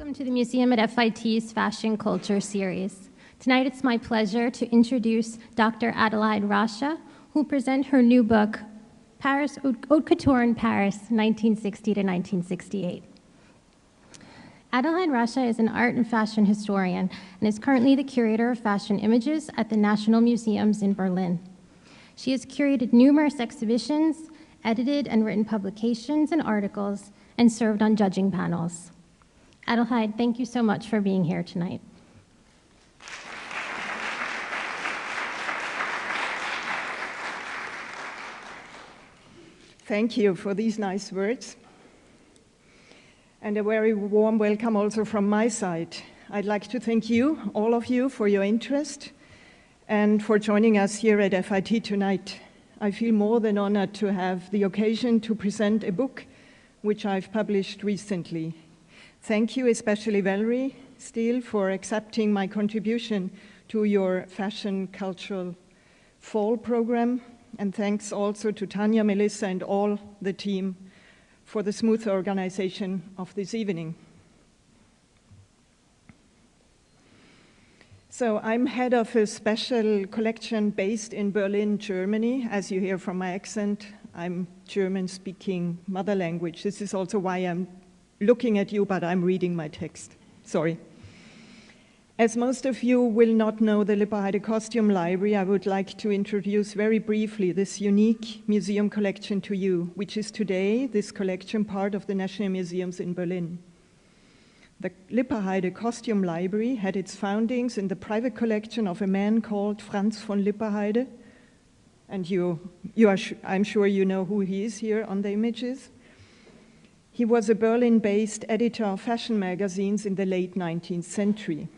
Welcome to the Museum at FIT's Fashion Culture series. Tonight it's my pleasure to introduce Dr. Adelheid Rasche, who will present her new book, Paris, Haute Couture in Paris, 1960 to 1968. Adelheid Rasche is an art and fashion historian and is currently the curator of fashion images at the National Museums in Berlin. She has curated numerous exhibitions, edited and written publications and articles, and served on judging panels. Adelheid, thank you so much for being here tonight. Thank you for these nice words. And a very warm welcome also from my side. I'd like to thank you, all of you, for your interest and for joining us here at FIT tonight. I feel more than honored to have the occasion to present a book which I've published recently. Thank you, especially Valerie Steele, for accepting my contribution to your fashion cultural fall program. And thanks also to Tanya, Melissa, and all the team for the smooth organization of this evening. So I'm head of a special collection based in Berlin, Germany. As you hear from my accent, I'm German-speaking mother language. This is also why I'm looking at you, but I'm reading my text. Sorry. As most of you will not know the Lipperheide Costume Library, I would like to introduce very briefly this unique museum collection to you, which is today, this collection, part of the National Museums in Berlin. The Lipperheide Costume Library had its foundings in the private collection of a man called Franz von Lipperheide, and I'm sure you know who he is here on the images. He was a Berlin-based editor of fashion magazines in the late 19th century.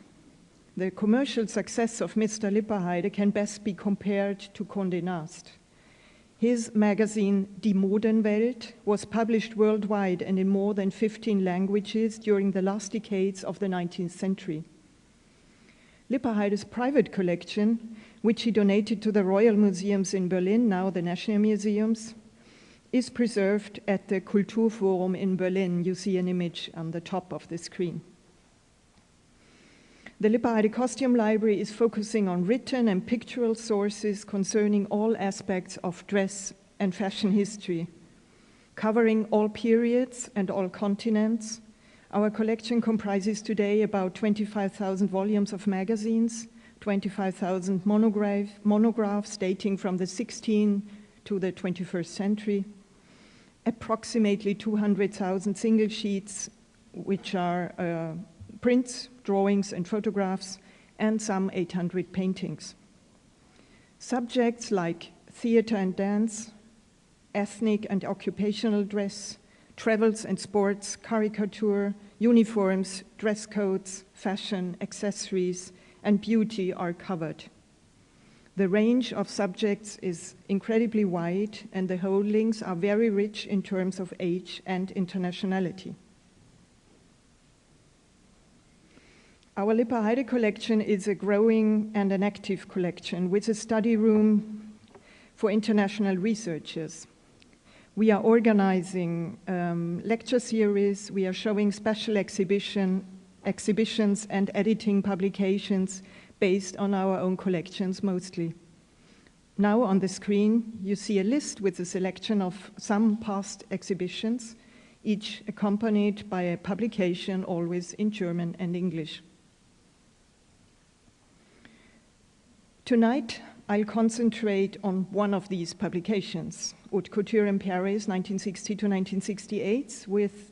The commercial success of Mr. Lipperheide can best be compared to Condé Nast. His magazine, Die Modenwelt, was published worldwide and in more than 15 languages during the last decades of the 19th century. Lipperheide's private collection, which he donated to the Royal Museums in Berlin, now the National Museums, is preserved at the Kulturforum in Berlin. You see an image on the top of the screen. The Lipperheide Costume Library is focusing on written and pictorial sources concerning all aspects of dress and fashion history, covering all periods and all continents. Our collection comprises today about 25,000 volumes of magazines, 25,000 monographs dating from the 16th to the 21st century, approximately 200,000 single sheets, which are prints, drawings, and photographs, and some 800 paintings. Subjects like theater and dance, ethnic and occupational dress, travels and sports, caricature, uniforms, dress codes, fashion, accessories, and beauty are covered. The range of subjects is incredibly wide, and the holdings are very rich in terms of age and internationality. Our Lipperheide collection is a growing and an active collection with a study room for international researchers. We are organizing lecture series, we are showing special exhibitions and editing publications based on our own collections mostly. Now on the screen, you see a list with a selection of some past exhibitions, each accompanied by a publication, always in German and English. Tonight, I'll concentrate on one of these publications, Haute Couture in Paris, 1960 to 1968, with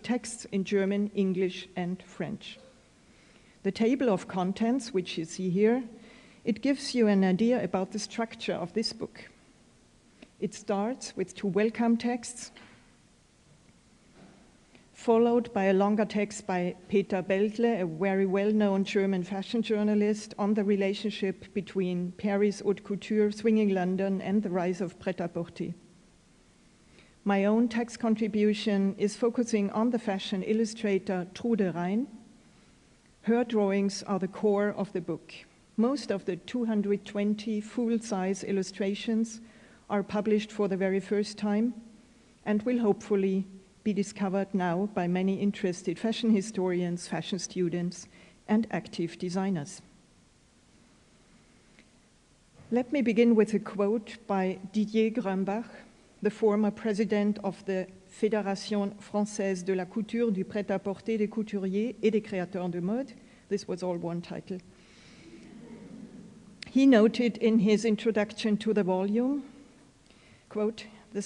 texts in German, English, and French. The table of contents, which you see here, it gives you an idea about the structure of this book. It starts with two welcome texts, followed by a longer text by Peter Beltle, a very well-known German fashion journalist, on the relationship between Paris haute couture, swinging London, and the rise of pret-à-porter. My own text contribution is focusing on the fashion illustrator Trude Rein. Her drawings are the core of the book. Most of the 220 full-size illustrations are published for the very first time and will hopefully be discovered now by many interested fashion historians, fashion students, and active designers. Let me begin with a quote by Didier Grumbach, the former president of the Fédération Française de la Couture, du Prêt-à-Porter, des Couturiers et des Créateurs de Mode. This was all one title. He noted in his introduction to the volume, quote, "The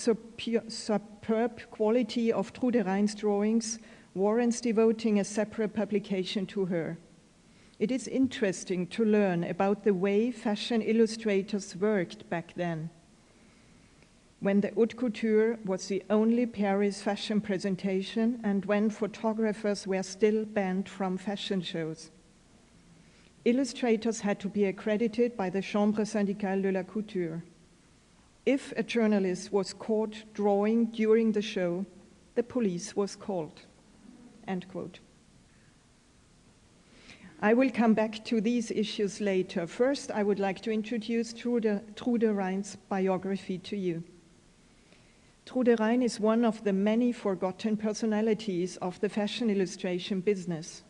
superb quality of Trude Rein's drawings warrants devoting a separate publication to her. It is interesting to learn about the way fashion illustrators worked back then, when the Haute Couture was the only Paris fashion presentation and when photographers were still banned from fashion shows. Illustrators had to be accredited by the Chambre syndicale de la couture. If a journalist was caught drawing during the show, the police was called." End quote. I will come back to these issues later. First, I would like to introduce Trude Rein's biography to you. Trude Rein is one of the many forgotten personalities of the fashion illustration business.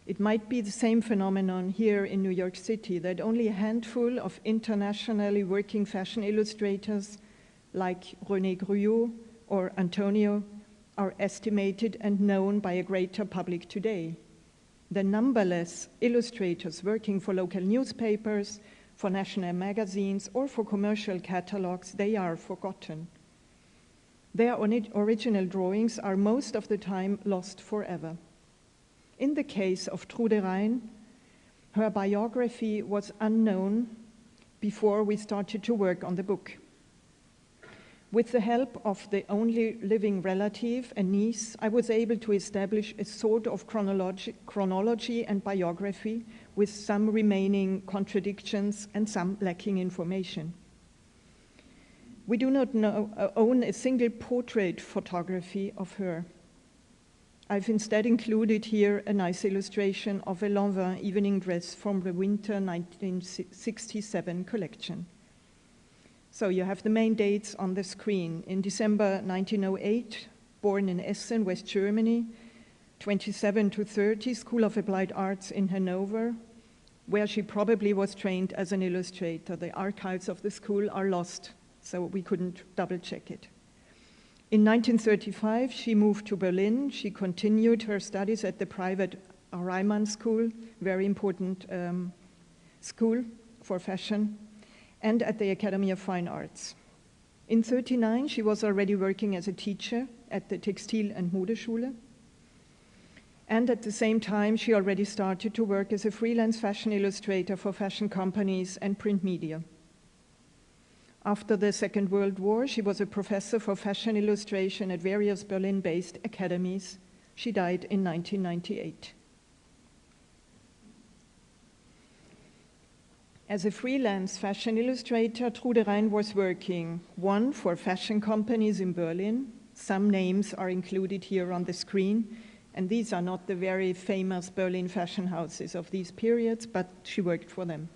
It might be the same phenomenon here in New York City, that only a handful of internationally working fashion illustrators like René Gruot or Antonio are estimated and known by a greater public today. The numberless illustrators working for local newspapers, for national magazines, or for commercial catalogs, they are forgotten. Their original drawings are most of the time lost forever. In the case of Trude Rein, her biography was unknown before we started to work on the book. With the help of the only living relative, a niece, I was able to establish a sort of chronology and biography with some remaining contradictions and some lacking information. We do not own a single portrait photography of her. I've instead included here a nice illustration of a Lanvin evening dress from the winter 1967 collection. So you have the main dates on the screen. In December 1908, born in Essen, West Germany, 27 to 30, School of Applied Arts in Hanover, where she probably was trained as an illustrator. The archives of the school are lost, so we couldn't double check it. In 1935, she moved to Berlin. She continued her studies at the private Reimann School, very important school for fashion, and at the Academy of Fine Arts. In 1939, she was already working as a teacher at the Textil- and Modeschule. And at the same time, she already started to work as a freelance fashion illustrator for fashion companies and print media. After the Second World War, she was a professor for fashion illustration at various Berlin-based academies. She died in 1998. As a freelance fashion illustrator, Trude Rein was working, one, for fashion companies in Berlin. Some names are included here on the screen, and these are not the very famous Berlin fashion houses of these periods, but she worked for them.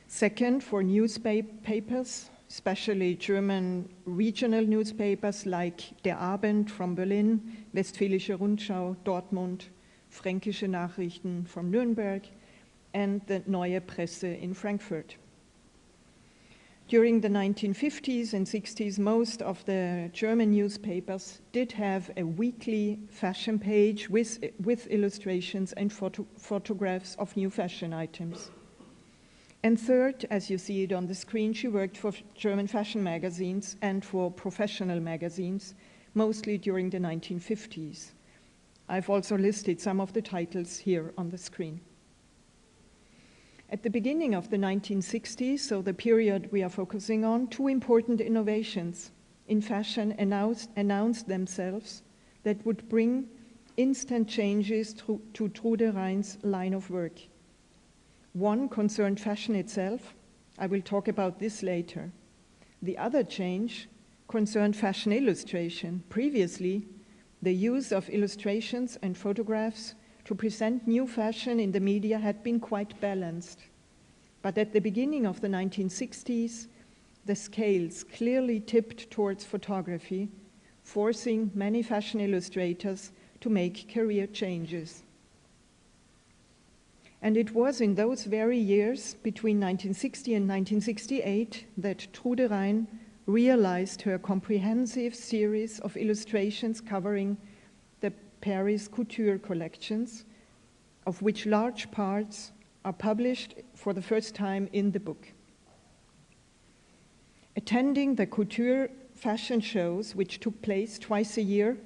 Second, for newspapers, especially German regional newspapers like Der Abend from Berlin, Westfälische Rundschau, Dortmund, Fränkische Nachrichten from Nürnberg, and the Neue Presse in Frankfurt. During the 1950s and 60s, most of the German newspapers did have a weekly fashion page with illustrations and photographs of new fashion items. And third, as you see it on the screen, she worked for German fashion magazines and for professional magazines, mostly during the 1950s. I've also listed some of the titles here on the screen. At the beginning of the 1960s, so the period we are focusing on, two important innovations in fashion announced themselves that would bring instant changes to Trude Rein's line of work. One concerned fashion itself. I will talk about this later. The other change concerned fashion illustration. Previously, the use of illustrations and photographs to present new fashion in the media had been quite balanced. But at the beginning of the 1960s, the scales clearly tipped towards photography, forcing many fashion illustrators to make career changes. And it was in those very years, between 1960 and 1968, that Trude Rein realized her comprehensive series of illustrations covering the Paris couture collections, of which large parts are published for the first time in the book. Attending the couture fashion shows, which took place twice a year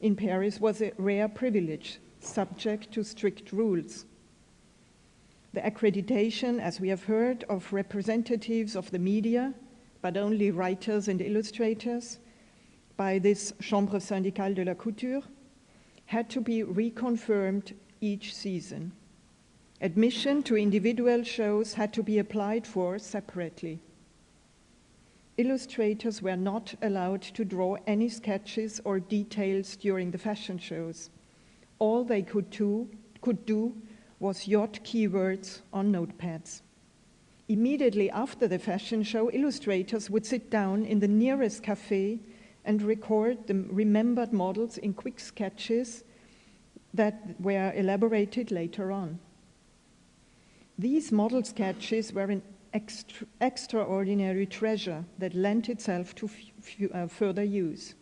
in Paris, was a rare privilege, subject to strict rules. The accreditation, as we have heard, of representatives of the media, but only writers and illustrators, by this Chambre syndicale de la couture, had to be reconfirmed each season. Admission to individual shows had to be applied for separately. Illustrators were not allowed to draw any sketches or details during the fashion shows. All they could do was jot keywords on notepads. Immediately after the fashion show, illustrators would sit down in the nearest cafe and record the remembered models in quick sketches that were elaborated later on. These model sketches were an extraordinary treasure that lent itself to further use.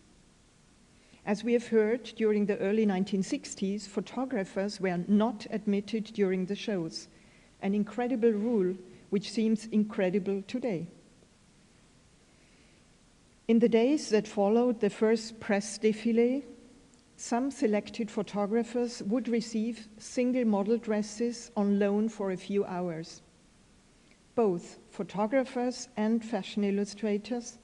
As we have heard, during the early 1960s, photographers were not admitted during the shows, an incredible rule which seems incredible today. In the days that followed the first press défilé, some selected photographers would receive single model dresses on loan for a few hours. Both photographers and fashion illustrators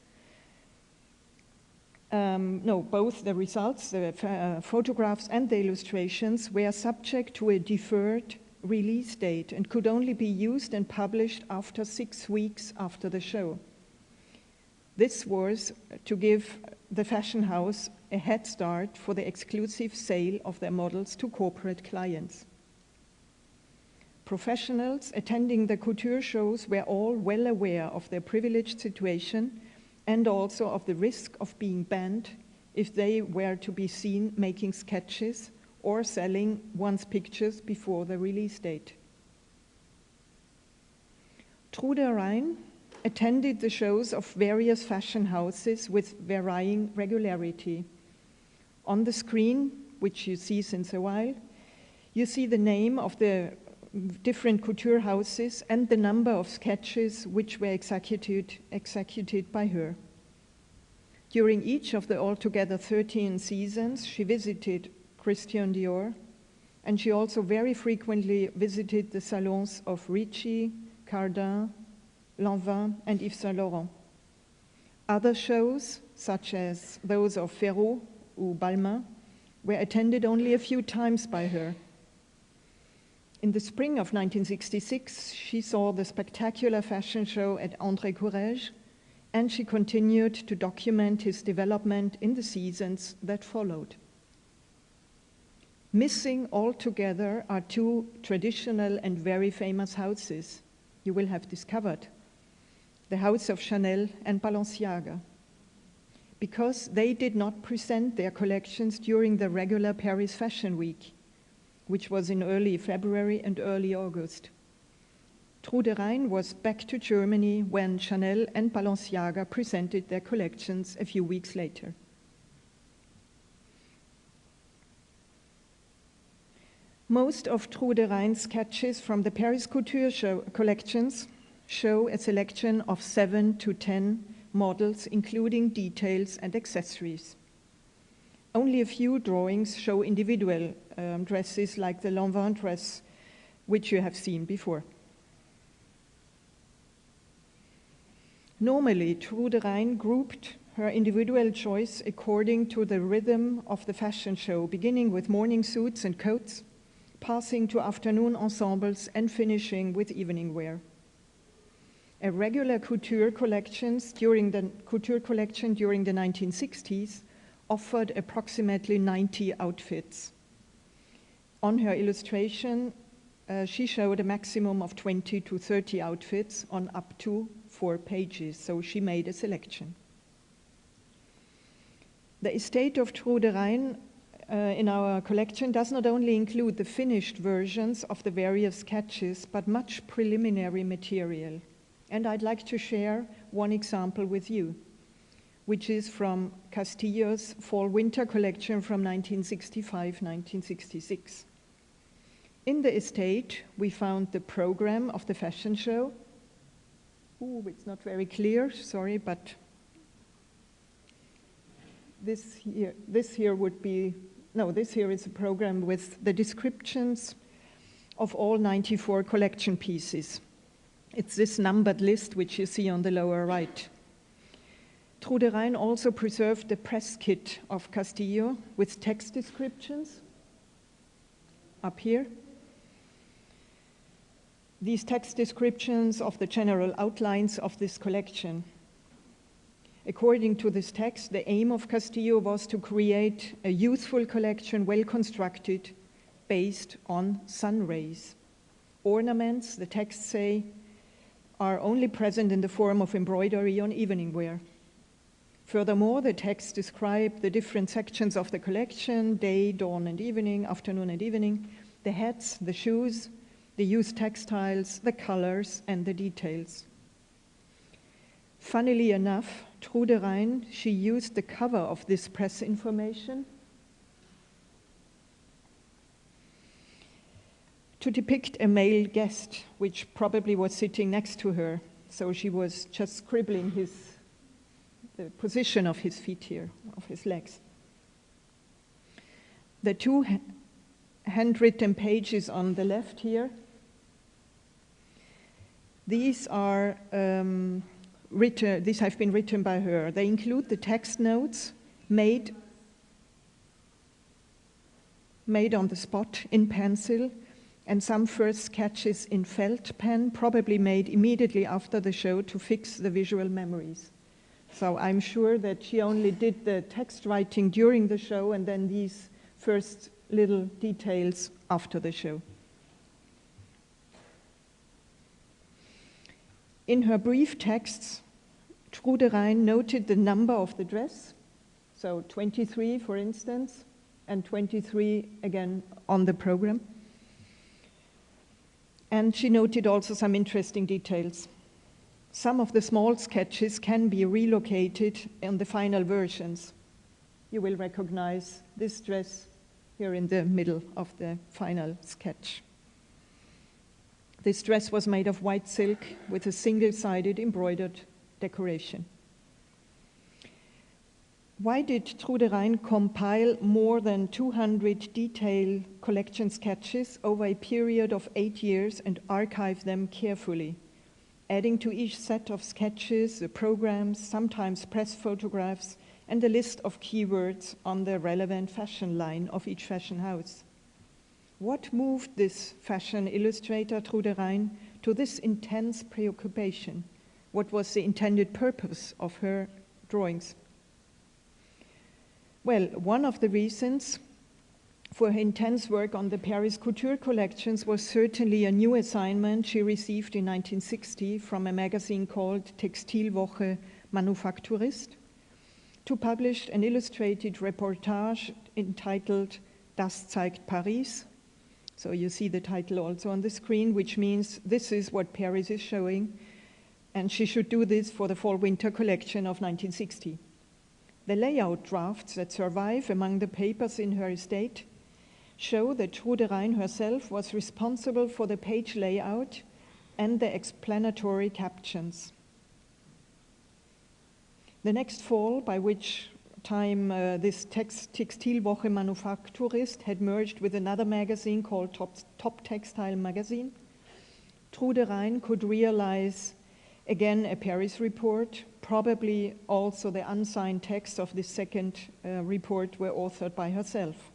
both the results, the photographs and the illustrations were subject to a deferred release date and could only be used and published after 6 weeks after the show. This was to give the fashion house a head start for the exclusive sale of their models to corporate clients. Professionals attending the couture shows were all well aware of their privileged situation and also of the risk of being banned if they were to be seen making sketches or selling one's pictures before the release date. Trude Rein attended the shows of various fashion houses with varying regularity. On the screen, which you see since a while, you see the name of the different couture houses and the number of sketches which were executed by her. During each of the altogether 13 seasons, she visited Christian Dior, and she also very frequently visited the salons of Ricci, Cardin, Lanvin, and Yves Saint Laurent. Other shows, such as those of Ferraud or Belin, were attended only a few times by her. In the spring of 1966, she saw the spectacular fashion show at André Courrèges, and she continued to document his development in the seasons that followed. Missing altogether are two traditional and very famous houses you will have discovered, the house of Chanel and Balenciaga, because they did not present their collections during the regular Paris Fashion Week, which was in early February and early August. Trude Rein was back to Germany when Chanel and Balenciaga presented their collections a few weeks later. Most of Trude Rein's sketches from the Paris Couture collections show a selection of 7 to 10 models, including details and accessories. Only a few drawings show individual dresses like the Lanvin dress, which you have seen before. Normally, Trude Rein grouped her individual choice according to the rhythm of the fashion show, beginning with morning suits and coats, passing to afternoon ensembles, and finishing with evening wear. A regular couture collection during the 1960s offered approximately 90 outfits. On her illustration, she showed a maximum of 20 to 30 outfits on up to 4 pages, so she made a selection. The estate of Trude Rein in our collection does not only include the finished versions of the various sketches, but much preliminary material. And I'd like to share one example with you, which is from Castillo's Fall-Winter collection from 1965-1966. In the estate, we found the program of the fashion show. Ooh, it's not very clear, sorry, but this here would be, no, this here is a program with the descriptions of all 94 collection pieces. It's this numbered list which you see on the lower right. Trude Rein also preserved the press kit of Castillo with text descriptions up here. These text descriptions of the general outlines of this collection. According to this text, the aim of Castillo was to create a youthful collection, well constructed, based on sun rays. Ornaments, the texts say, are only present in the form of embroidery on evening wear. Furthermore, the texts describe the different sections of the collection: day, dawn and evening, afternoon and evening, the hats, the shoes, the used textiles, the colors and the details. Funnily enough, Trude Rein, she used the cover of this press information to depict a male guest, which probably was sitting next to her. So she was just scribbling the position of his feet here, of his legs. The two handwritten pages on the left here, these have been written by her. They include the text notes made on the spot in pencil, and some first sketches in felt pen, probably made immediately after the show to fix the visual memories. So I'm sure that she only did the text writing during the show and then these first little details after the show. In her brief texts, Trude Rein noted the number of the dress, so 23 for instance, and 23 again on the program. And she noted also some interesting details. Some of the small sketches can be relocated in the final versions. You will recognize this dress here in the middle of the final sketch. This dress was made of white silk with a single-sided embroidered decoration. Why did Trude Rein compile more than 200 detailed collection sketches over a period of 8 years and archive them carefully, adding to each set of sketches the programs, sometimes press photographs, and a list of keywords on the relevant fashion line of each fashion house? What moved this fashion illustrator, Trude Rein, to this intense preoccupation? What was the intended purpose of her drawings? Well, one of the reasons for her intense work on the Paris couture collections was certainly a new assignment she received in 1960 from a magazine called Textilwoche Manufakturist to publish an illustrated reportage entitled Das zeigt Paris. So you see the title also on the screen, which means this is what Paris is showing, and she should do this for the fall-winter collection of 1960. The layout drafts that survive among the papers in her estate show that Trude Rein herself was responsible for the page layout and the explanatory captions. The next fall, by which time this Textilwoche Manufakturist had merged with another magazine called Top Textile Magazine, Trude Rein could realize again a Paris report. Probably also the unsigned text of this second report were authored by herself.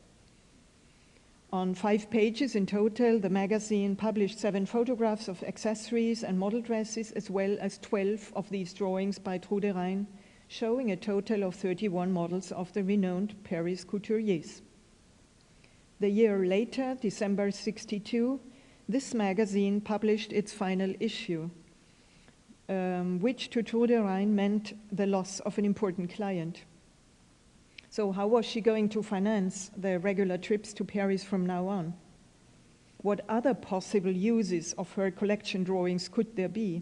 On 5 pages in total, the magazine published 7 photographs of accessories and model dresses, as well as 12 of these drawings by Trude Rein, showing a total of 31 models of the renowned Paris couturiers. The year later, December 1962, this magazine published its final issue, which to Trude Rein meant the loss of an important client. So So how was she going to finance the regular trips to Paris from now on? What other possible uses of her collection drawings could there be?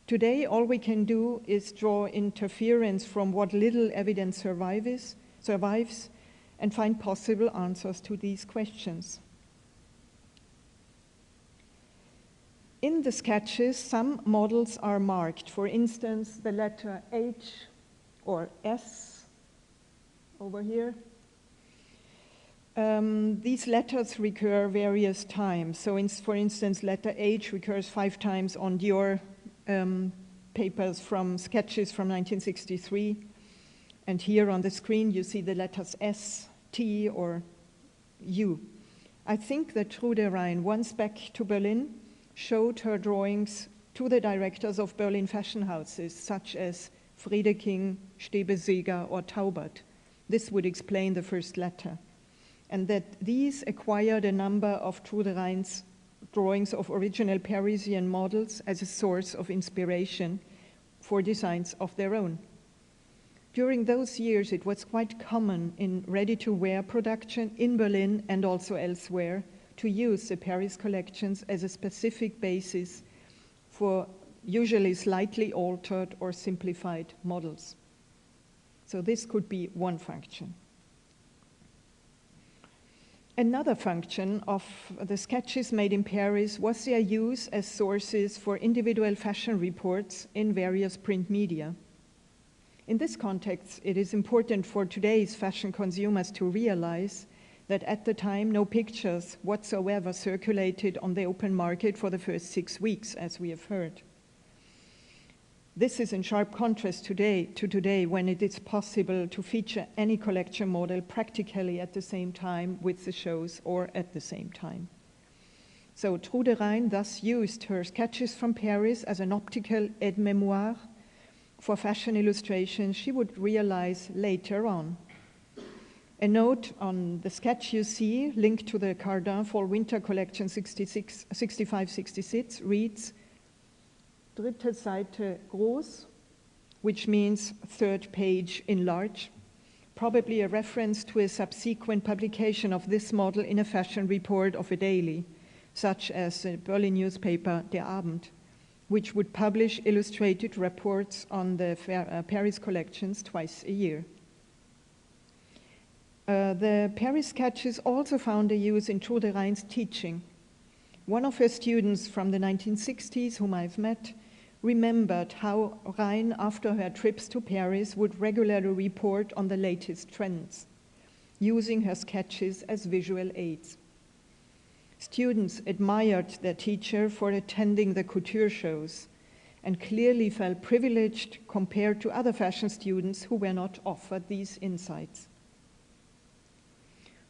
Today, all we can do is draw interference from what little evidence survives and find possible answers to these questions. In the sketches, some models are marked. For instance, the letter H or S over here. These letters recur various times. So for instance, letter H recurs 5 times on Dior papers from sketches from 1963. And here on the screen, you see the letters S, T, or U. I think that Trude Rein, once back to Berlin, showed her drawings to the directors of Berlin fashion houses, such as Friedeking, Stebeseger, or Taubert. This would explain the first letter. And that these acquired a number of Trude Rein's drawings of original Parisian models as a source of inspiration for designs of their own. During those years, it was quite common in ready-to-wear production in Berlin and also elsewhere to use the Paris collections as a specific basis for usually slightly altered or simplified models. So this could be one function. Another function of the sketches made in Paris was their use as sources for individual fashion reports in various print media. In this context, it is important for today's fashion consumers to realize that at the time, no pictures whatsoever circulated on the open market for the first 6 weeks, as we have heard. This is in sharp contrast to today, when it is possible to feature any collection model practically at the same time with the shows or at the same time. So Trude Rein thus used her sketches from Paris as an optical aide-mémoire for fashion illustration she would realize later on. A note on the sketch you see, linked to the Cardin Fall-Winter Collection 65-66, reads, dritte Seite groß, which means third page in large, probably a reference to a subsequent publication of this model in a fashion report of a daily, such as the Berlin newspaper Der Abend, which would publish illustrated reports on the Paris collections twice a year. The Paris sketches also found a use in Trude Rein's teaching. One of her students from the 1960s, whom I've met, remembered how Rein, after her trips to Paris, would regularly report on the latest trends, using her sketches as visual aids. Students admired their teacher for attending the couture shows and clearly felt privileged compared to other fashion students who were not offered these insights.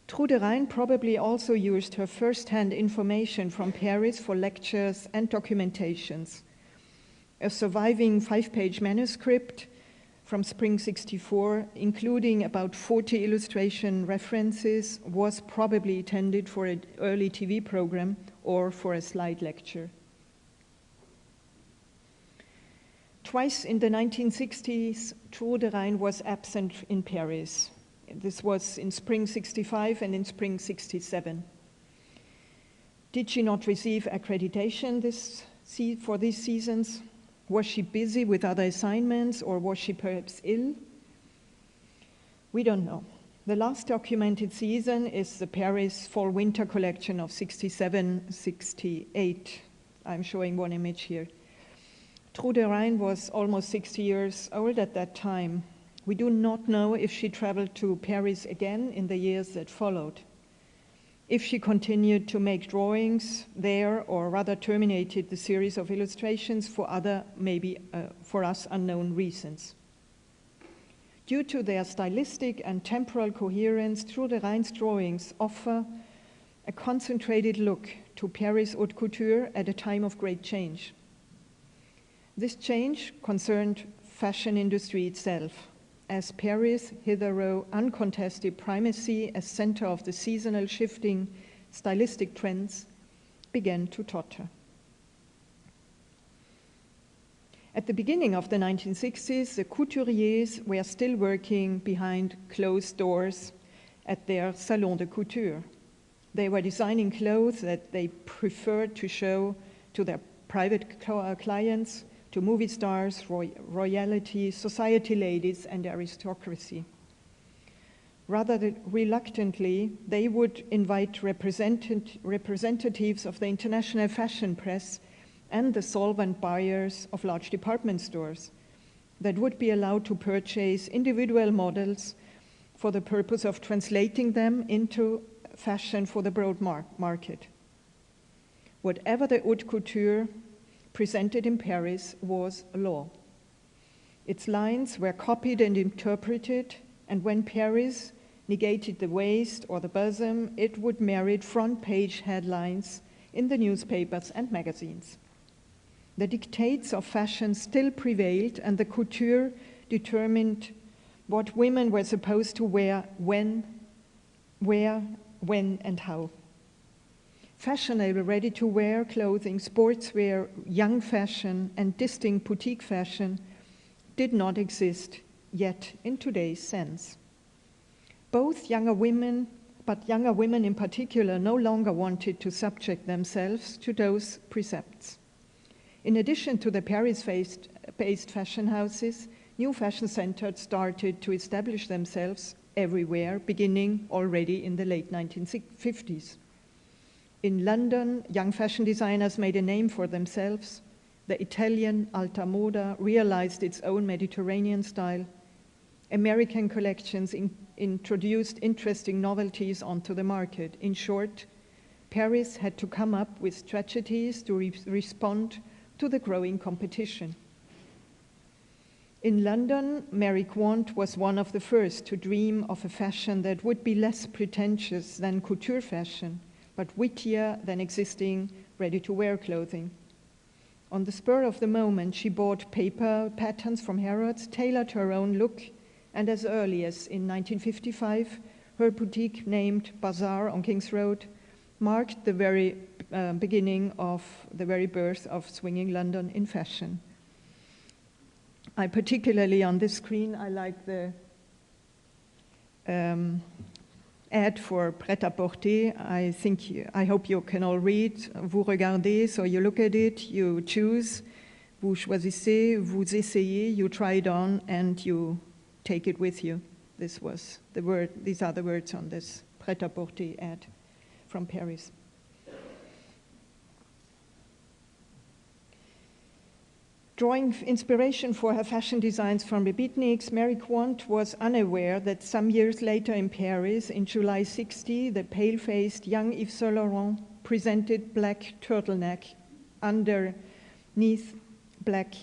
Trude Rein probably also used her first-hand information from Paris for lectures and documentations. A surviving 5-page manuscript from spring '64, including about 40 illustration references, was probably intended for an early TV program or for a slide lecture. Twice in the 1960s, Trude Rein was absent in Paris. This was in spring '65 and in spring '67. Did she not receive accreditation for these seasons? Was she busy with other assignments, or was she perhaps ill? We don't know. The last documented season is the Paris Fall-Winter collection of '67-'68. I'm showing one image here. Trude Rein was almost 60 years old at that time. We do not know if she traveled to Paris again in the years that followed, if she continued to make drawings there, or rather terminated the series of illustrations for other, maybe for us unknown reasons. Due to their stylistic and temporal coherence, Trude Rein's drawings offer a concentrated look to Paris haute couture at a time of great change. This change concerned fashion industry itself, as Paris' hitherto uncontested primacy as center of the seasonal shifting stylistic trends began to totter. At the beginning of the 1960s, the couturiers were still working behind closed doors at their salon de couture. They were designing clothes that they preferred to show to their private clients, to movie stars, royalty, society ladies, and aristocracy. Rather reluctantly, they would invite representatives of the international fashion press and the solvent buyers of large department stores that would be allowed to purchase individual models for the purpose of translating them into fashion for the broad market. Whatever the haute couture presented in Paris was law. Its lines were copied and interpreted, and when Paris negated the waist or the bosom, it would merit front-page headlines in the newspapers and magazines. The dictates of fashion still prevailed, and the couture determined what women were supposed to wear, when, where, when, and how. Fashionable ready-to-wear clothing, sportswear, young fashion, and distinct boutique fashion did not exist yet in today's sense. Both younger women, but younger women in particular, no longer wanted to subject themselves to those precepts. In addition to the Paris-based fashion houses, new fashion centers started to establish themselves everywhere, beginning already in the late 1950s. In London, young fashion designers made a name for themselves. The Italian Alta Moda realized its own Mediterranean style. American collections introduced interesting novelties onto the market. In short, Paris had to come up with strategies to respond to the growing competition. In London, Mary Quant was one of the first to dream of a fashion that would be less pretentious than couture fashion, but wittier than existing ready-to-wear clothing. On the spur of the moment, she bought paper patterns from Harrods, tailored her own look, and as early as in 1955, her boutique named Bazaar on King's Road marked the very beginning of the very birth of swinging London in fashion. I particularly, on this screen, I like the ad for Pret-à-Porter. I hope you can all read. Vous regardez, so you look at it, you choose, vous choisissez, vous essayez, you try it on, and you take it with you. This was the word, these are the words on this Pret-à-Porter ad from Paris. Drawing inspiration for her fashion designs from the beatniks, Mary Quant was unaware that some years later in Paris, in July 60, the pale-faced young Yves Saint Laurent presented black turtleneck underneath black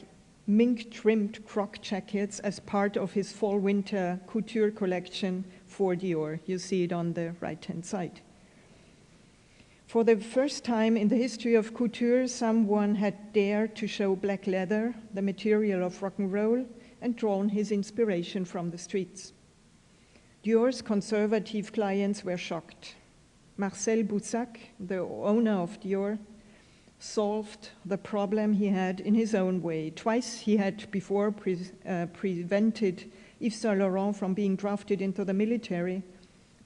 mink-trimmed croc jackets as part of his fall-winter couture collection for Dior. You see it on the right-hand side. For the first time in the history of couture, someone had dared to show black leather, the material of rock and roll, and drawn his inspiration from the streets. Dior's conservative clients were shocked. Marcel Boussac, the owner of Dior, solved the problem he had in his own way. Twice he had before prevented Yves Saint Laurent from being drafted into the military.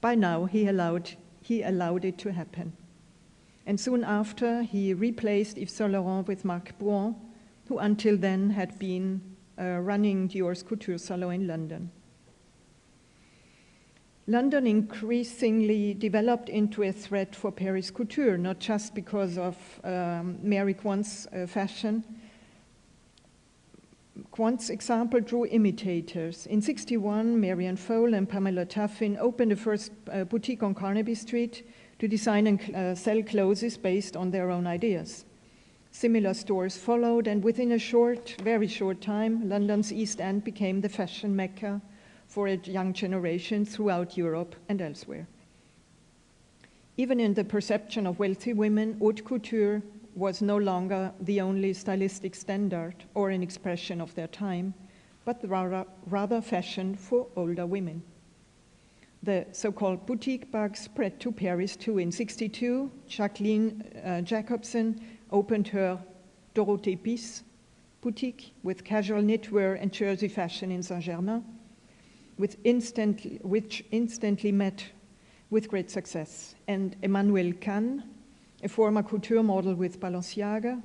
By now he allowed it to happen. And soon after, he replaced Yves Saint Laurent with Marc Bouin, who until then had been running Dior's couture salon in London. London increasingly developed into a threat for Paris couture, not just because of Mary Quant's fashion. Quant's example drew imitators. In '61, Marianne Fole and Pamela Tuffin opened the first boutique on Carnaby Street to design and sell clothes based on their own ideas. Similar stores followed, and within a very short time, London's East End became the fashion mecca for a young generation throughout Europe and elsewhere. Even in the perception of wealthy women, haute couture was no longer the only stylistic standard or an expression of their time, but rather fashion for older women. The so-called boutique bug spread to Paris too. In '62, Jacqueline Jacobson opened her Dorothée Pisse boutique with casual knitwear and jersey fashion in Saint-Germain, which instantly met with great success. And Emmanuelle Cannes, a former couture model with Balenciaga,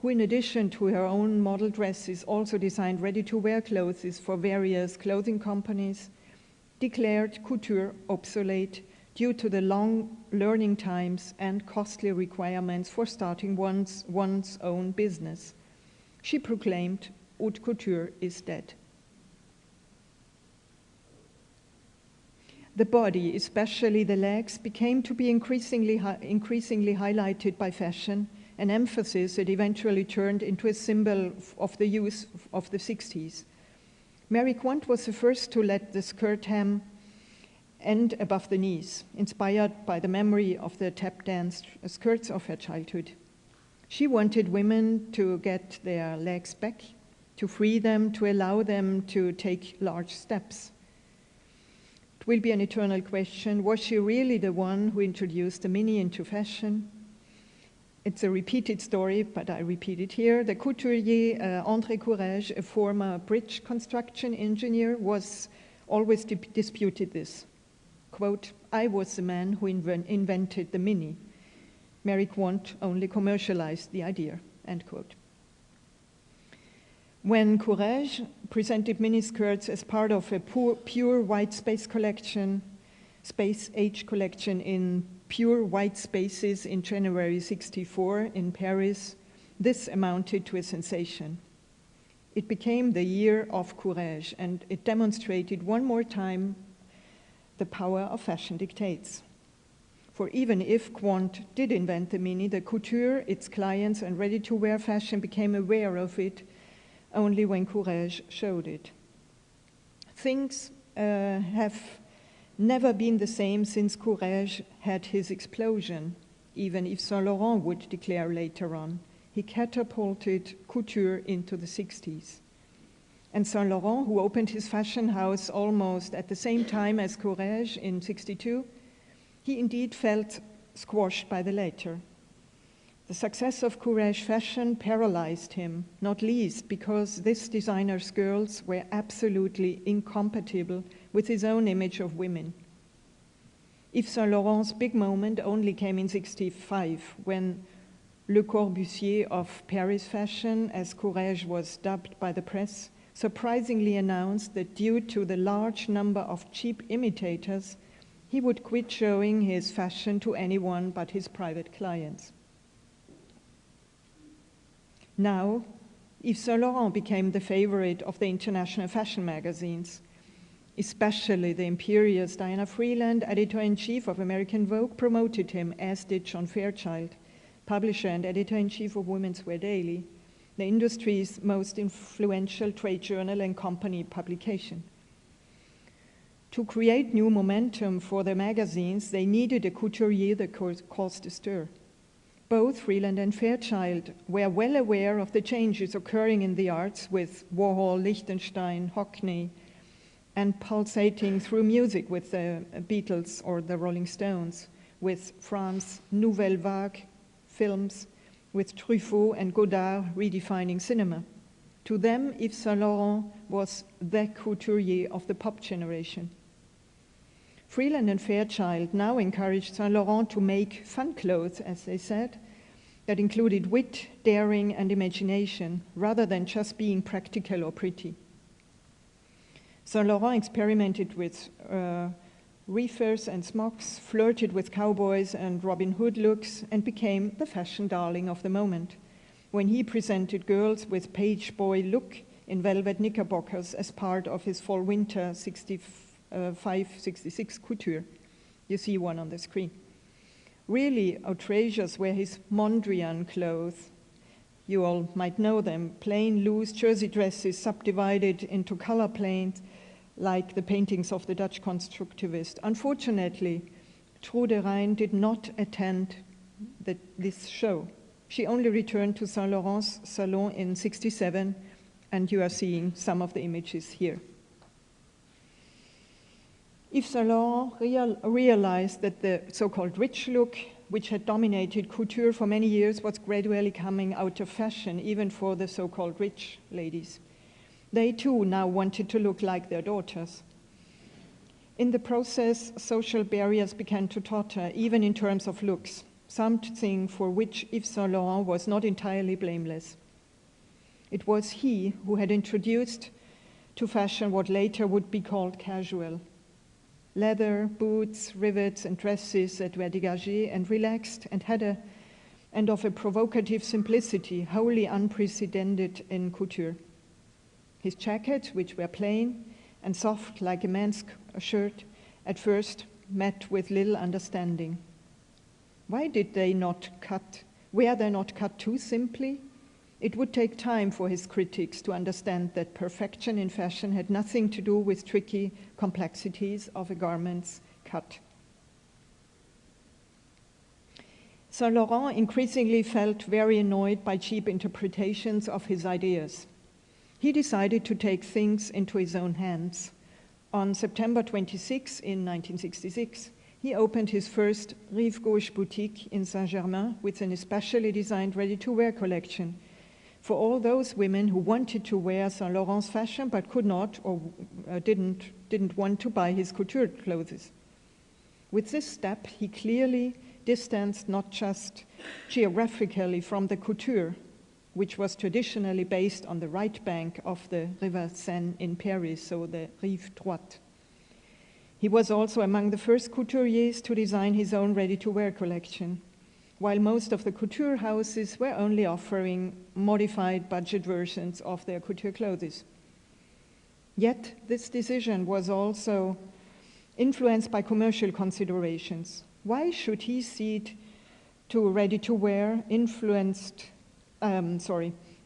who in addition to her own model dresses also designed ready-to-wear clothes for various clothing companies, declared couture obsolete due to the long learning times and costly requirements for starting one's own business. She proclaimed, haute couture is dead. The body, especially the legs, became to be increasingly highlighted by fashion, an emphasis that eventually turned into a symbol of the youth of the 60s. Mary Quant was the first to let the skirt hem end above the knees, inspired by the memory of the tap dance skirts of her childhood. She wanted women to get their legs back, to free them, to allow them to take large steps. It will be an eternal question, was she really the one who introduced the mini into fashion? It's a repeated story, but I repeat it here. The couturier André Courrèges, a former bridge construction engineer, was always disputed this. Quote, I was the man who invented the mini. Mary Quant only commercialized the idea, end quote. When Courrèges presented miniskirts as part of a pure white space collection, Space Age collection in pure white spaces in January 1964 in Paris, this amounted to a sensation. It became the year of Courrèges, and it demonstrated one more time the power of fashion dictates. For even if Quant did invent the mini, the couture, its clients, and ready-to-wear fashion became aware of it only when Courrèges showed it. Things have never been the same since Courrèges had his explosion, even Yves Saint Laurent would declare later on. He catapulted couture into the 60s. And Saint Laurent, who opened his fashion house almost at the same time as Courrèges in 1962, he indeed felt squashed by the latter. The success of Courrèges fashion paralyzed him, not least because this designer's girls were absolutely incompatible with his own image of women. Yves Saint Laurent's big moment only came in 1965, when Le Corbusier of Paris fashion, as Courrèges was dubbed by the press, surprisingly announced that due to the large number of cheap imitators, he would quit showing his fashion to anyone but his private clients. Now, Yves Saint Laurent became the favorite of the international fashion magazines, especially the imperious Diana Freeland, editor-in-chief of American Vogue, promoted him, as did John Fairchild, publisher and editor-in-chief of Women's Wear Daily, the industry's most influential trade journal and company publication. To create new momentum for the magazines, they needed a couturier that caused a stir. Both Freeland and Fairchild were well aware of the changes occurring in the arts with Warhol, Lichtenstein, Hockney, and pulsating through music with the Beatles or the Rolling Stones, with France's Nouvelle Vague films, with Truffaut and Godard redefining cinema. To them, Yves Saint Laurent was the couturier of the pop generation. Freeland and Fairchild now encouraged Saint Laurent to make fun clothes, as they said, that included wit, daring, and imagination, rather than just being practical or pretty. Saint Laurent experimented with reefers and smocks, flirted with cowboys and Robin Hood looks, and became the fashion darling of the moment, when he presented girls with page boy look in velvet knickerbockers as part of his fall-winter 65-66 couture. You see one on the screen. Really outrageous were his Mondrian clothes. You all might know them, plain, loose jersey dresses subdivided into color planes, like the paintings of the Dutch constructivist. Unfortunately, Trude Rein did not attend this show. She only returned to Saint Laurent's salon in 1967, and you are seeing some of the images here. Yves Saint Laurent realized that the so-called rich look, which had dominated couture for many years, was gradually coming out of fashion, even for the so-called rich ladies. They too now wanted to look like their daughters. In the process, social barriers began to totter, even in terms of looks, something for which Yves Saint Laurent was not entirely blameless. It was he who had introduced to fashion what later would be called casual. Leather, boots, rivets, and dresses that were dégagés and relaxed and of a provocative simplicity wholly unprecedented in couture. His jackets, which were plain and soft like a man's shirt, at first met with little understanding. Why did they not cut? Were they not cut too simply? It would take time for his critics to understand that perfection in fashion had nothing to do with tricky complexities of a garment's cut. Saint Laurent increasingly felt very annoyed by cheap interpretations of his ideas. He decided to take things into his own hands. On September 26, in 1966, he opened his first Rive Gauche boutique in Saint-Germain with an especially designed ready-to-wear collection for all those women who wanted to wear Saint Laurent's fashion but could not or didn't want to buy his couture clothes. With this step, he clearly distanced not just geographically from the couture, which was traditionally based on the right bank of the River Seine in Paris, so the Rive Droite. He was also among the first couturiers to design his own ready-to-wear collection, while most of the couture houses were only offering modified budget versions of their couture clothes. Yet this decision was also influenced by commercial considerations. Why should he cede to ready-to-wear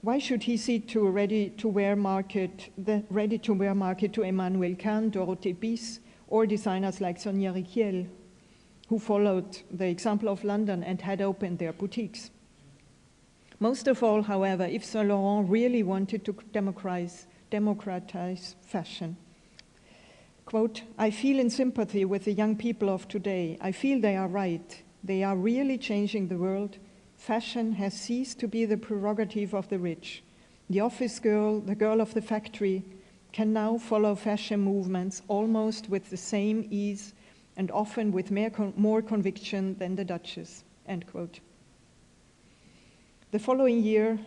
Why should he cede to ready-to-wear market, the ready-to-wear market to Emmanuel Kahn, Dorothée Biss, or designers like Sonia Rykiel, who followed the example of London and had opened their boutiques? Most of all, however, Yves Saint Laurent really wanted to democratize fashion. Quote, "I feel in sympathy with the young people of today. I feel they are right. They are really changing the world. Fashion has ceased to be the prerogative of the rich. The office girl, the girl of the factory, can now follow fashion movements almost with the same ease and often with more conviction than the Duchess," end quote. The following year,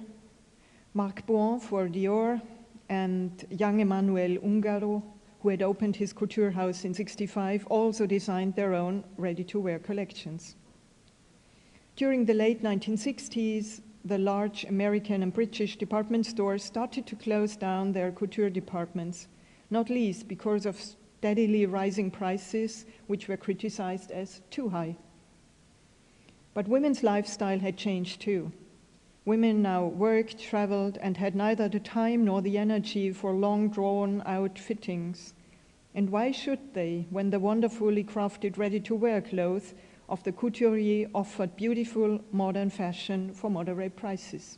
Marc Boin for Dior and young Emmanuel Ungaro, who had opened his couture house in '65, also designed their own ready-to-wear collections. During the late 1960s, the large American and British department stores started to close down their couture departments, not least because of steadily rising prices, which were criticized as too high. But women's lifestyle had changed too. Women now worked, traveled, and had neither the time nor the energy for long drawn-out fittings. And why should they, when the wonderfully crafted ready-to-wear clothes of the couturier offered beautiful modern fashion for moderate prices?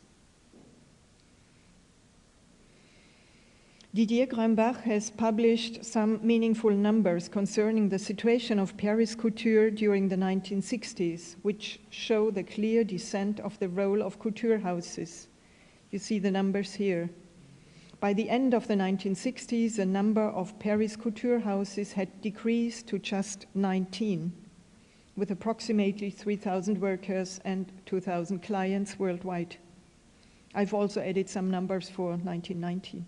Didier Grumbach has published some meaningful numbers concerning the situation of Paris couture during the 1960s, which show the clear descent of the role of couture houses. You see the numbers here. By the end of the 1960s, the number of Paris couture houses had decreased to just 19, with approximately 3,000 workers and 2,000 clients worldwide. I've also added some numbers for 1990.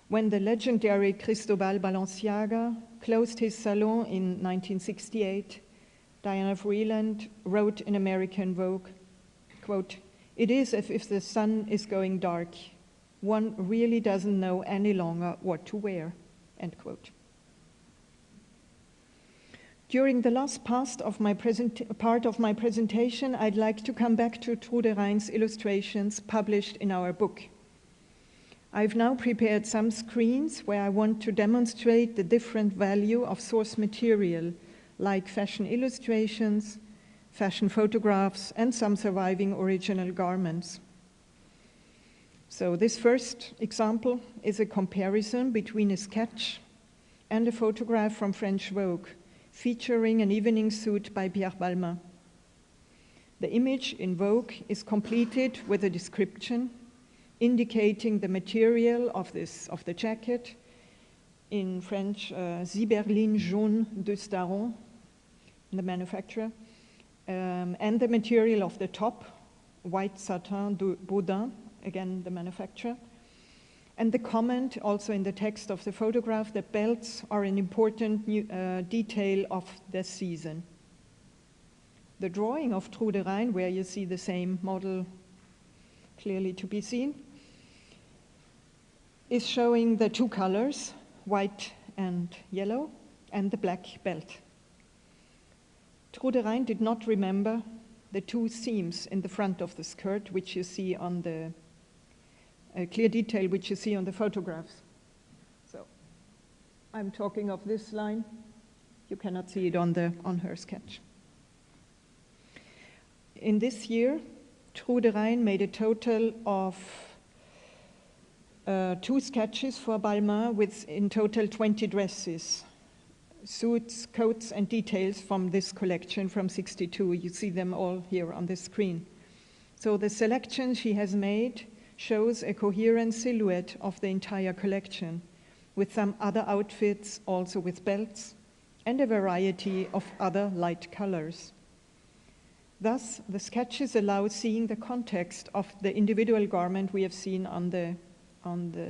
When the legendary Cristobal Balenciaga closed his salon in 1968, Diana Vreeland wrote in American Vogue, quote, "It is as if the sun is going dark. One really doesn't know any longer what to wear," end quote. During the last part of my presentation, I'd like to come back to Trude Rein's illustrations published in our book. I've now prepared some screens where I want to demonstrate the different value of source material, like fashion illustrations, fashion photographs, and some surviving original garments. So this first example is a comparison between a sketch and a photograph from French Vogue, featuring an evening suit by Pierre Balmain. The image in Vogue is completed with a description indicating the material of the jacket, in French, Ziberline jaune de Staron, the manufacturer, and the material of the top, white satin de Baudin, again the manufacturer. And the comment also in the text of the photograph that belts are an important detail of the season. The drawing of Trude Rein, where you see the same model clearly to be seen, is showing the two colors, white and yellow, and the black belt. Trude Rein did not remember the two seams in the front of the skirt, which you see on the clear detail, which you see on the photographs. So I'm talking of this line. You cannot see it on her sketch. In this year, Trude Rein made a total of 2 sketches for Balmain with in total 20 dresses, suits, coats, and details from this collection from '62. You see them all here on the screen. So the selection she has made shows a coherent silhouette of the entire collection, with some other outfits also with belts, and a variety of other light colors. Thus, the sketches allow seeing the context of the individual garment we have seen on the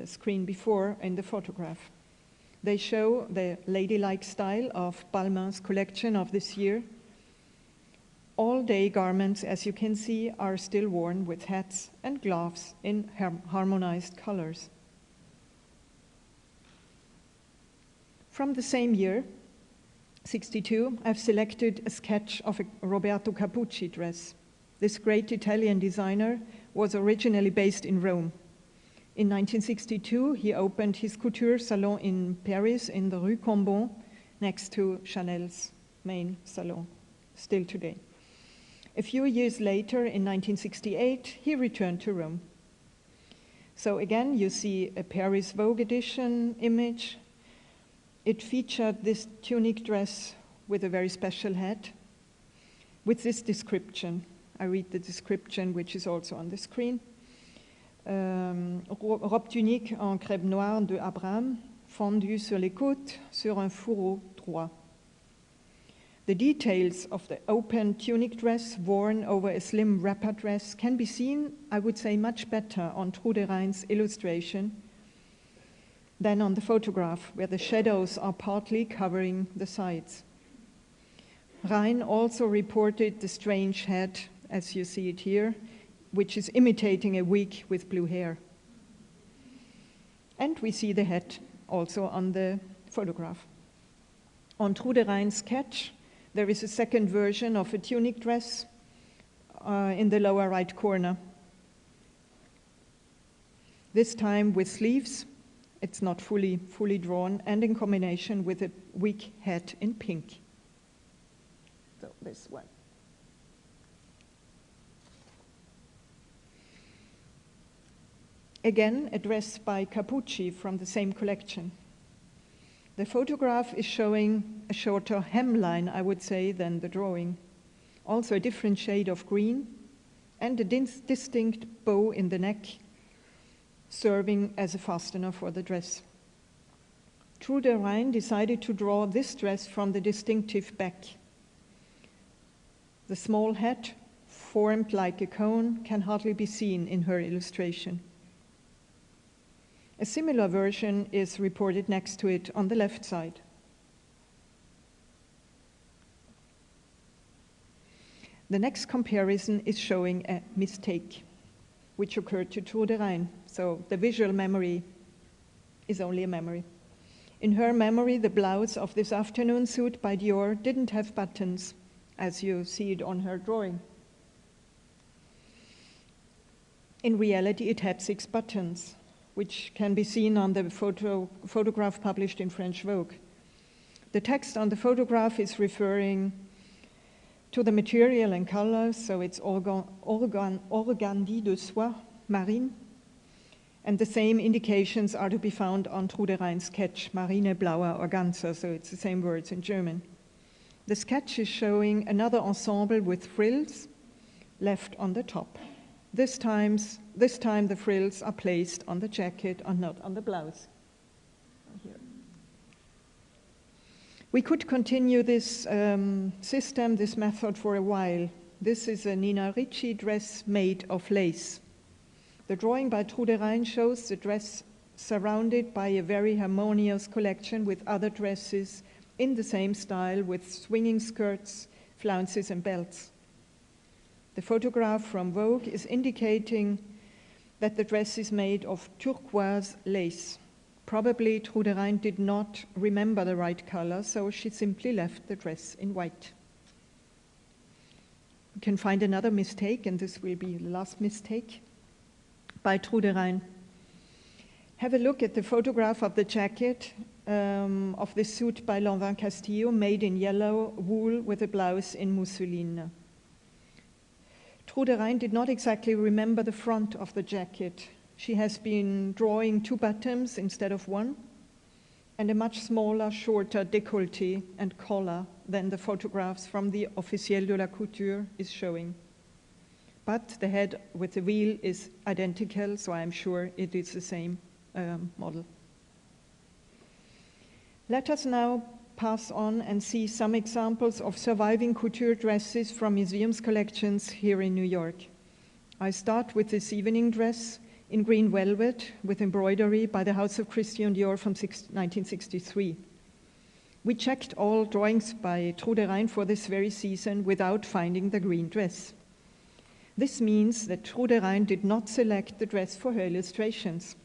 screen before in the photograph. They show the ladylike style of Balmain's collection of this year. All-day garments, as you can see, are still worn with hats and gloves in harmonized colors. From the same year, '62, I've selected a sketch of a Roberto Capucci dress. This great Italian designer was originally based in Rome. In 1962, he opened his couture salon in Paris in the Rue Cambon, next to Chanel's main salon, still today. A few years later, in 1968, he returned to Rome. So again, you see a Paris Vogue edition image. It featured this tunic dress with a very special hat, with this description. I read the description, which is also on the screen. Robe tunique en crêpe noire de Abraham, fondue sur les côtes, sur un fourreau droit. The details of the open tunic dress worn over a slim wrapper dress can be seen, I would say, much better on Trude Rein's illustration than on the photograph, where the shadows are partly covering the sides. Rein also reported the strange head, as you see it here, which is imitating a wig with blue hair. And we see the head also on the photograph. On Trude Rein's sketch, there is a second version of a tunic dress in the lower right corner. This time with sleeves, it's not fully drawn, and in combination with a wig head in pink. So this one. Again, a dress by Capucci from the same collection. The photograph is showing a shorter hemline, I would say, than the drawing. Also a different shade of green and a distinct bow in the neck, serving as a fastener for the dress. Trude Rein decided to draw this dress from the distinctive back. The small hat, formed like a cone, can hardly be seen in her illustration. A similar version is reported next to it on the left side. The next comparison is showing a mistake, which occurred to Trude Rein. So the visual memory is only a memory. In her memory, the blouse of this afternoon suit by Dior didn't have buttons, as you see it on her drawing. In reality, it had 6 buttons, which can be seen on the photograph published in French Vogue. The text on the photograph is referring to the material and colors, so it's organdie de soie marine, and the same indications are to be found on Trude Rein's sketch, Marine Blauer Organza, so it's the same words in German. The sketch is showing another ensemble with frills left on the top. This time the frills are placed on the jacket and not on the blouse. Here. We could continue this system, this method for a while. This is a Nina Ricci dress made of lace. The drawing by Trude Rein shows the dress surrounded by a very harmonious collection with other dresses in the same style with swinging skirts, flounces and belts. The photograph from Vogue is indicating that the dress is made of turquoise lace. Probably Trude Rein did not remember the right color, so she simply left the dress in white. You can find another mistake, and this will be the last mistake, by Trude Rein. Have a look at the photograph of the jacket of the suit by Lanvin Castillo, made in yellow wool with a blouse in mousseline. Trude Rein did not exactly remember the front of the jacket. She has been drawing 2 buttons instead of 1, and a much smaller, shorter décolleté and collar than the photographs from the Officiel de la Couture is showing. But the head with the wheel is identical, so I'm sure it is the same model. Let us now pass on and see some examples of surviving couture dresses from museums collections here in New York. I start with this evening dress in green velvet with embroidery by the House of Christian Dior from 1963. We checked all drawings by Trude Rein for this very season without finding the green dress. This means that Trude Rein did not select the dress for her illustrations.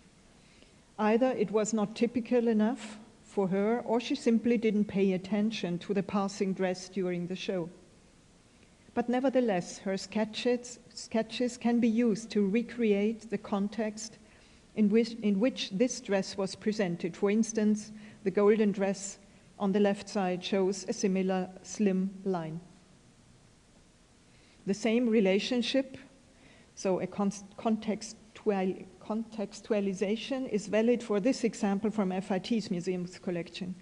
Either it was not typical enough for her, or she simply didn't pay attention to the passing dress during the show. But nevertheless, her sketches can be used to recreate the context in which this dress was presented. For instance, the golden dress on the left side shows a similar slim line. The same relationship, so a contextualization, is valid for this example from FIT's museum's collection.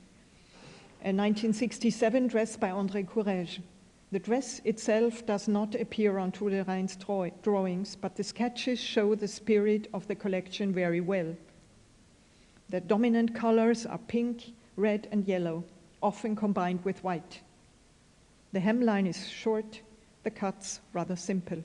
A 1967 dress by André Courrèges. The dress itself does not appear on Trude Rein's drawings, but the sketches show the spirit of the collection very well. The dominant colors are pink, red, and yellow, often combined with white. The hemline is short, the cuts rather simple.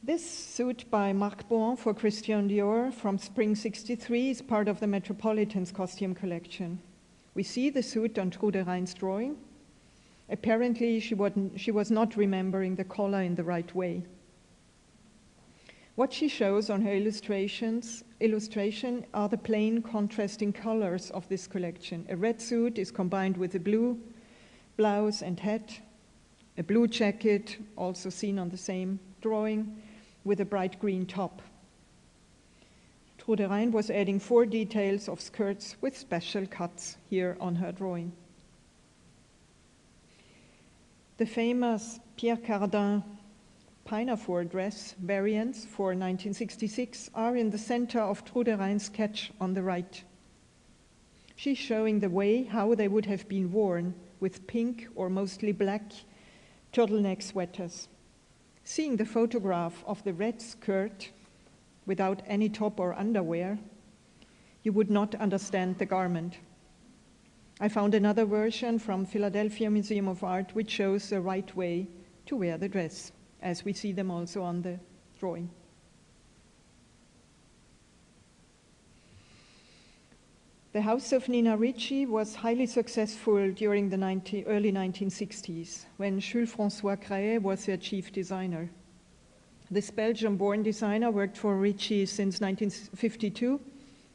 This suit by Marc Bohan for Christian Dior from spring '63 is part of the Metropolitan's costume collection. We see the suit on Trude Rein's drawing. Apparently, she was not remembering the collar in the right way. What she shows on her illustration are the plain contrasting colors of this collection. A red suit is combined with a blue blouse and hat, a blue jacket, also seen on the same drawing, with a bright green top. Trude Rein was adding 4 details of skirts with special cuts here on her drawing. The famous Pierre Cardin pinafore dress variants for 1966 are in the center of Trude Rein's sketch on the right. She's showing the way how they would have been worn with pink or mostly black turtleneck sweaters. Seeing the photograph of the red skirt without any top or underwear, you would not understand the garment. I found another version from Philadelphia Museum of Art which shows the right way to wear the dress, as we see them also on the drawing. The house of Nina Ricci was highly successful during the early 1960s, when Jules François Craet was their chief designer. This Belgian-born designer worked for Ricci since 1952.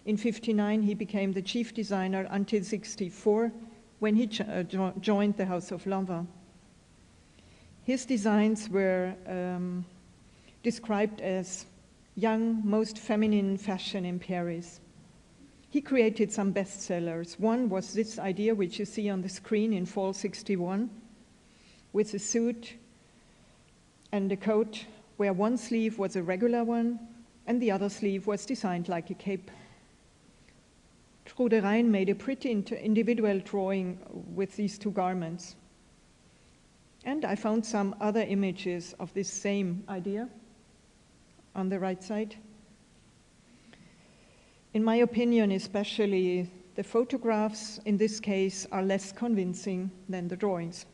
In 1959, he became the chief designer until 1964, when he joined the House of Lanvin. His designs were described as young, most feminine fashion in Paris. He created some bestsellers. One was this idea, which you see on the screen in fall '61, with a suit and a coat where one sleeve was a regular one and the other sleeve was designed like a cape. Trude Rein made a pretty individual drawing with these two garments. And I found some other images of this same idea on the right side. In my opinion, especially the photographs in this case are less convincing than the drawings.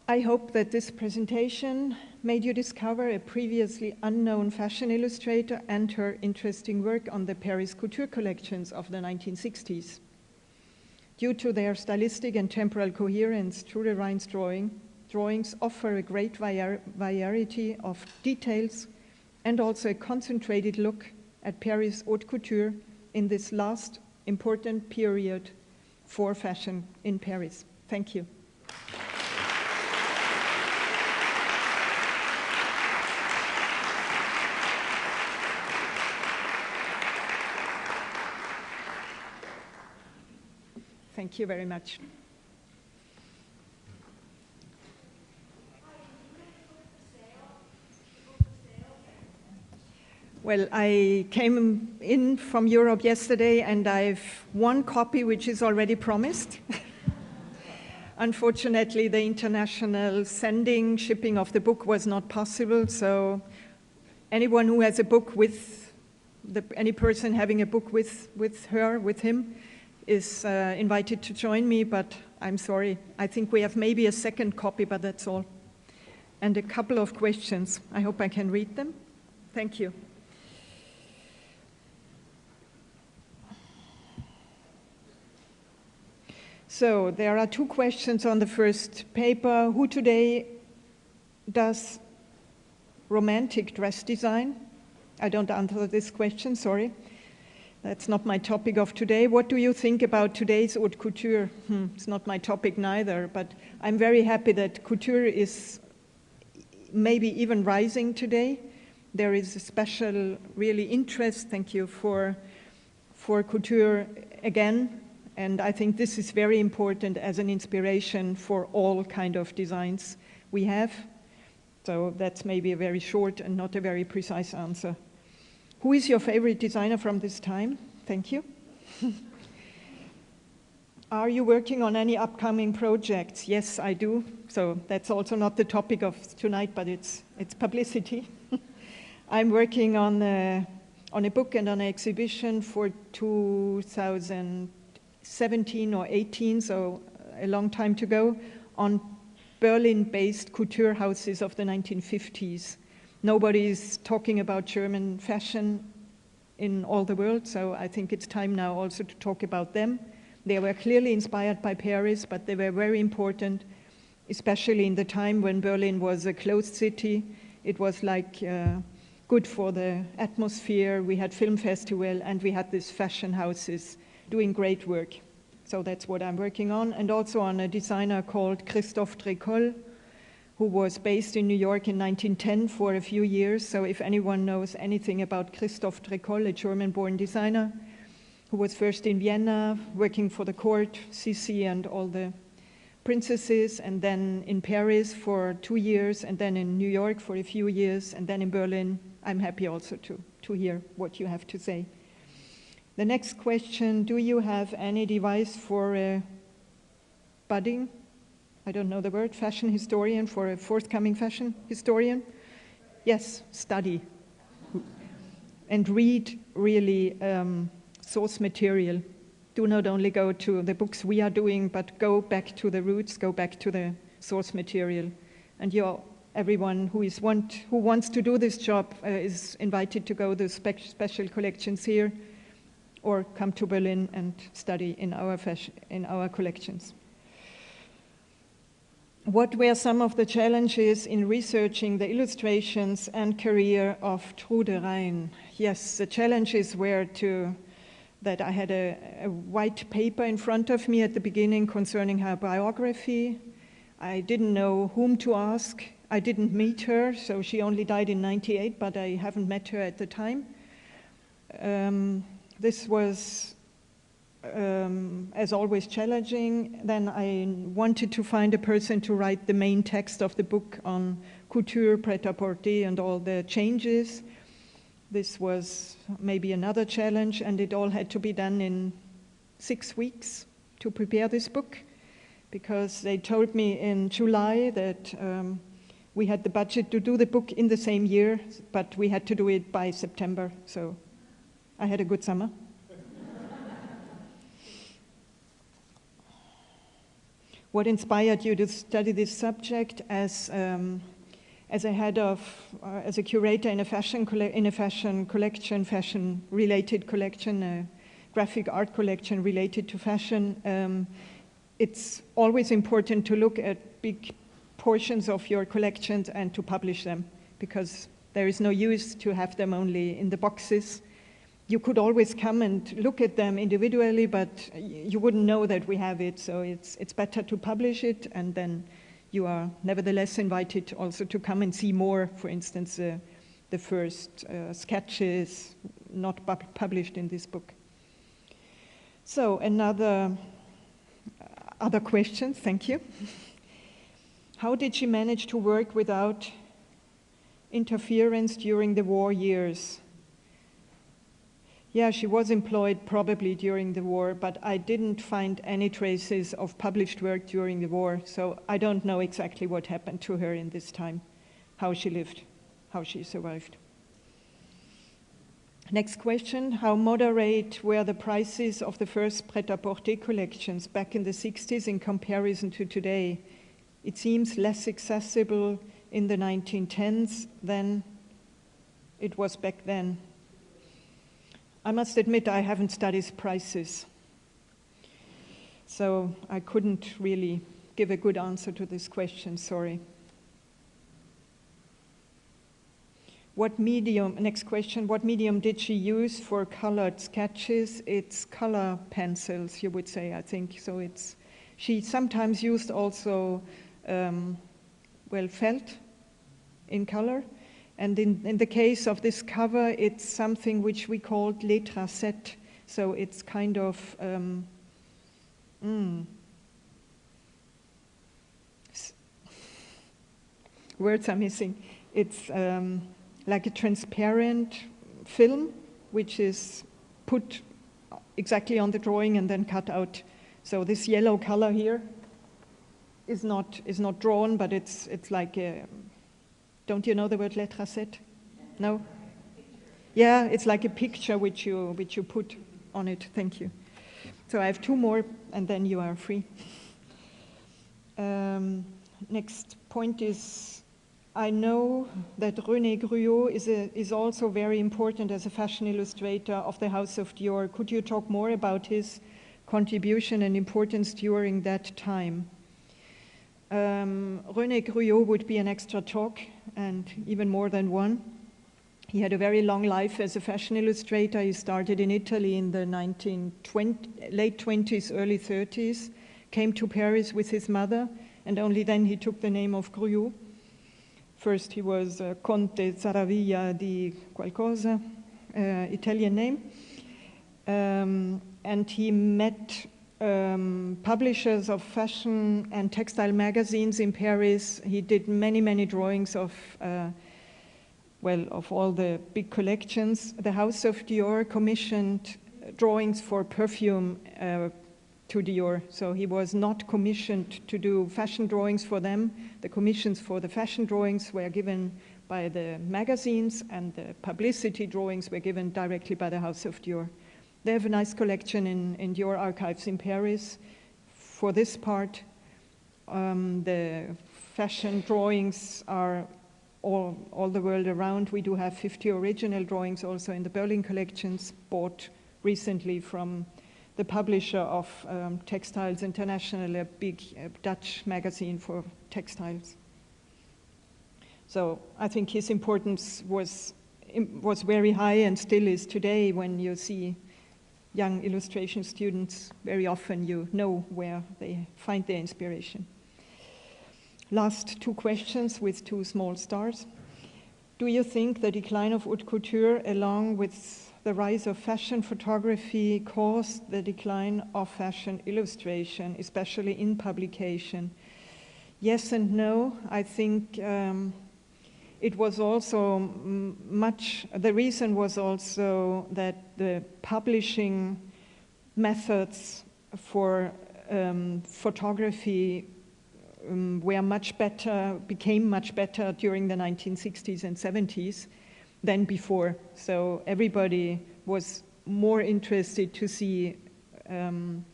I hope that this presentation made you discover a previously unknown fashion illustrator and her interesting work on the Paris couture collections of the 1960s. Due to their stylistic and temporal coherence, Trude Rein's drawings offer a great variety of details and also a concentrated look at Paris haute couture in this last important period for fashion in Paris. Thank you. Thank you very much. Well, I came in from Europe yesterday and I've one copy which is already promised. Unfortunately, the international shipping of the book was not possible, so anyone who has a book with, any person having a book with him, is invited to join me, but I'm sorry. I think we have maybe a second copy, but that's all. And a couple of questions. I hope I can read them. Thank you. So there are two questions on the first paper. Who today does romantic dress design? I don't answer this question, sorry. That's not my topic of today. What do you think about today's haute couture? It's not my topic neither, but I'm very happy that couture is maybe even rising today. There is a special really interest, thank you, for couture again. And I think this is very important as an inspiration for all kind of designs we have. So that's maybe a very short and not a very precise answer. Who is your favorite designer from this time? Thank you. Are you working on any upcoming projects? Yes, I do. So that's also not the topic of tonight, but it's publicity. I'm working on a book and on an exhibition for 2017 or 18, so a long time to go, on Berlin-based couture houses of the 1950s. Nobody is talking about German fashion in all the world, so I think it's time now also to talk about them. They were clearly inspired by Paris, but they were very important, especially in the time when Berlin was a closed city. It was like good for the atmosphere. We had film festival and we had these fashion houses doing great work. So that's what I'm working on. And also on a designer called Christophe Trécolle, who was based in New York in 1910 for a few years. So if anyone knows anything about Christophe Trécolle, a German-born designer, who was first in Vienna, working for the court, Sissi and all the princesses, and then in Paris for 2 years, and then in New York for a few years, and then in Berlin. I'm happy also to hear what you have to say. The next question, do you have any device for a budding, I don't know the word, fashion historian, for a forthcoming fashion historian? Yes, study. And read really source material. Do not only go to the books we are doing, but go back to the roots, go back to the source material. And everyone who wants to do this job is invited to go to special collections here, or come to Berlin and study in our collections. What were some of the challenges in researching the illustrations and career of Trude Rein? Yes, the challenges were that I had a white paper in front of me at the beginning concerning her biography. I didn't know whom to ask. I didn't meet her, so she only died in '98, but I haven't met her at the time. This was, as always, challenging. Then I wanted to find a person to write the main text of the book on couture, prêt-à-porter, and all the changes. This was maybe another challenge, and it all had to be done in 6 weeks to prepare this book, because they told me in July that we had the budget to do the book in the same year, but we had to do it by September, so I had a good summer. What inspired you to study this subject? As a curator in a fashion collection, fashion-related collection, a graphic art collection related to fashion, it's always important to look at big portions of your collections and to publish them, because there is no use to have them only in the boxes. You could always come and look at them individually, but you wouldn't know that we have it, so it's better to publish it, and then you are nevertheless invited also to come and see more, for instance, the first sketches not published in this book. So other questions, thank you. How did she manage to work without interference during the war years? Yeah, she was employed probably during the war, but I didn't find any traces of published work during the war, so I don't know exactly what happened to her in this time, how she lived, how she survived. Next question, how moderate were the prices of the first pret-à-porter collections back in the 60s in comparison to today? It seems less accessible in the 1910s than it was back then. I must admit I haven't studied prices, so I couldn't really give a good answer to this question, sorry. Next question, what medium did she use for colored sketches? It's color pencils, you would say, I think. So she sometimes used also, felt in color. And in the case of this cover, it's something which we called legacies. So it's kind of, words are missing. It's like a transparent film, which is put exactly on the drawing and then cut out. So this yellow color here is not drawn, but it's like a, don't you know the word letraset? No? Yeah, it's like a picture which you put on it. Thank you. So I have 2 more, and then you are free. Next point is, I know that René Gruot is also very important as a fashion illustrator of the House of Dior. Could you talk more about his contribution and importance during that time? René Gruot would be an extra talk, and even more than one. He had a very long life as a fashion illustrator. He started in Italy in the late 20s, early 30s, came to Paris with his mother, and only then he took the name of Gruot. First he was Conte Zaravilla di qualcosa, Italian name, and he met publishers of fashion and textile magazines in Paris. He did many drawings of all the big collections. The House of Dior commissioned drawings for perfume to Dior, so he was not commissioned to do fashion drawings for them. The commissions for the fashion drawings were given by the magazines, and the publicity drawings were given directly by the House of Dior. They have a nice collection in Dior archives in Paris. For this part, the fashion drawings are all the world around. We do have 50 original drawings also in the Belin collections, bought recently from the publisher of Textiles International, a big Dutch magazine for textiles. So I think his importance was very high and still is today. When you see young illustration students, very often you know where they find their inspiration. Last 2 questions with 2 small stars. Do you think the decline of haute couture, along with the rise of fashion photography, caused the decline of fashion illustration, especially in publication? Yes and no. I think it was also the reason was also that the publishing methods for photography became much better during the 1960s and 70s than before. So everybody was more interested to see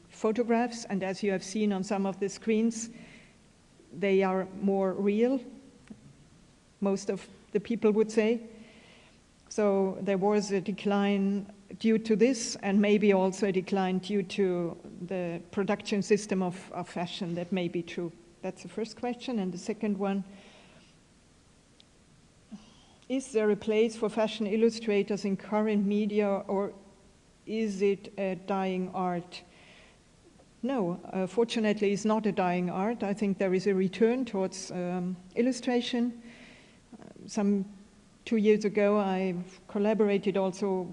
photographs, and as you have seen on some of the screens, they are more real, most of the people would say. So there was a decline due to this, and maybe also a decline due to the production system of fashion. That may be true. That's the first question. And the second one, is there a place for fashion illustrators in current media, or is it a dying art? No, fortunately it's not a dying art. I think there is a return towards illustration. Some 2 years ago I collaborated also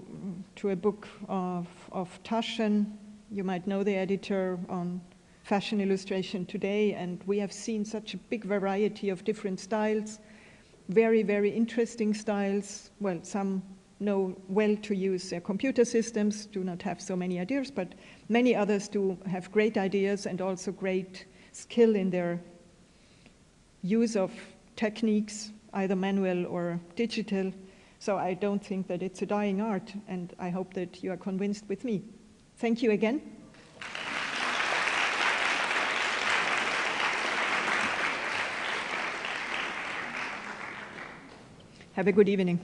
to a book of Taschen. You might know the editor, on fashion illustration today, and we have seen such a big variety of different styles, very, very interesting styles. Well, some know well to use their computer systems, do not have so many ideas, but many others do have great ideas and also great skill in their use of techniques, either manual or digital. So I don't think that it's a dying art, and I hope that you are convinced with me. Thank you again. Have a good evening.